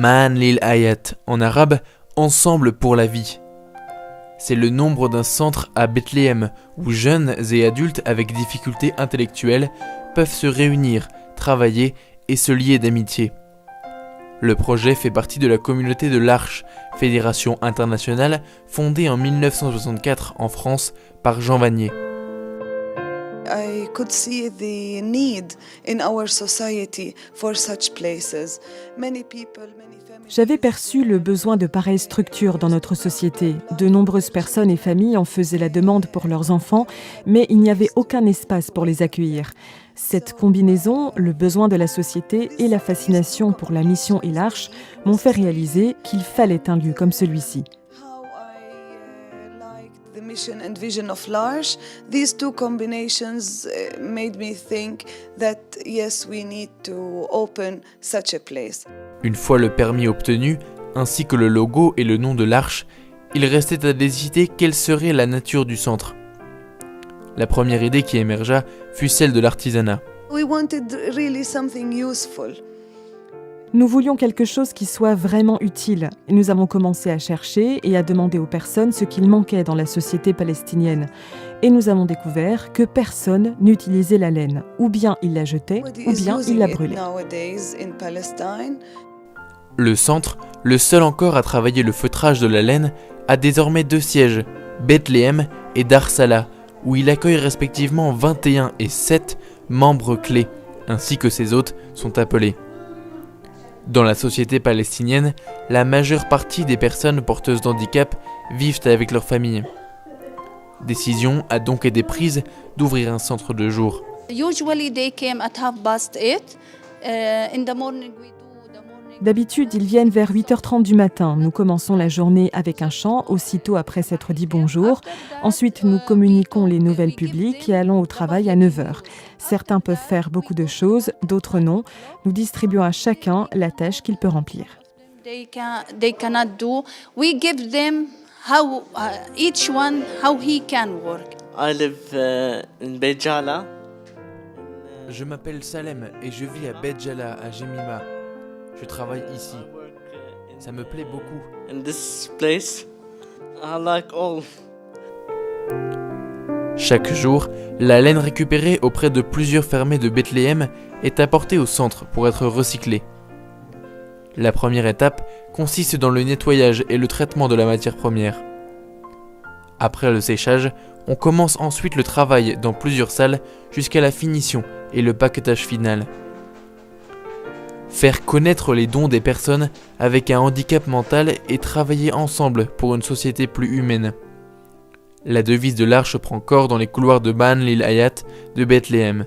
Ma'an lil Hayat, en arabe, ensemble pour la vie. C'est le nombre d'un centre à Bethléem où jeunes et adultes avec difficultés intellectuelles peuvent se réunir, travailler et se lier d'amitié. Le projet fait partie de la communauté de l'Arche, fédération internationale fondée en 1964 en France par Jean Vanier. I could see the need in our society for such places. Many people, many families. J'avais perçu le besoin de pareilles structures dans notre société. De nombreuses personnes et familles en faisaient la demande pour leurs enfants, mais il n'y avait aucun espace pour les accueillir. Cette combinaison, le besoin de la société et la fascination pour la mission et l'Arche m'ont fait réaliser qu'il fallait un lieu comme celui-ci. How I liked the mission and vision of l'Arche. These two combinations made me think that yes, we need to open such a place. Une fois le permis obtenu, ainsi que le logo et le nom de l'Arche, il restait à décider quelle serait la nature du centre. La première idée qui émergea fut celle de l'artisanat. We wanted really something useful. Nous voulions quelque chose qui soit vraiment utile. Nous avons commencé à chercher et à demander aux personnes ce qu'il manquait dans la société palestinienne. Et nous avons découvert que personne n'utilisait la laine. Ou bien il la jetait, ou bien il la brûlait. Le centre, le seul encore à travailler le feutrage de la laine, a désormais 2 sièges, Bethléem et Dar Salah, où il accueille respectivement 21 et 7 membres clés, ainsi que ses hôtes sont appelés. Dans la société palestinienne, la majeure partie des personnes porteuses d'handicap vivent avec leur famille. Décision a donc été prise d'ouvrir un centre de jour. Usually they came at 8:30. In the morning we do the morning. D'habitude, ils viennent vers 8h30 du matin. Nous commençons la journée avec un chant, aussitôt après s'être dit bonjour. Ensuite, nous communiquons les nouvelles publiques et allons au travail à 9h. Certains peuvent faire beaucoup de choses, d'autres non. Nous distribuons à chacun la tâche qu'il peut remplir. They cannot do. We give them how each one how he can work. I live in Beit Jala. Je m'appelle Salem et je vis à Beit Jala, à Jemima. Je travaille ici. Ça me plaît beaucoup. In this place, I like all. Chaque jour, la laine récupérée auprès de plusieurs fermiers de Bethléem est apportée au centre pour être recyclée. La première étape consiste dans le nettoyage et le traitement de la matière première. Après le séchage, on commence ensuite le travail dans plusieurs salles jusqu'à la finition et le paquetage final. Faire connaître les dons des personnes avec un handicap mental et travailler ensemble pour une société plus humaine. La devise de l'Arche prend corps dans les couloirs de Ma'an lil Hayat de Bethléem.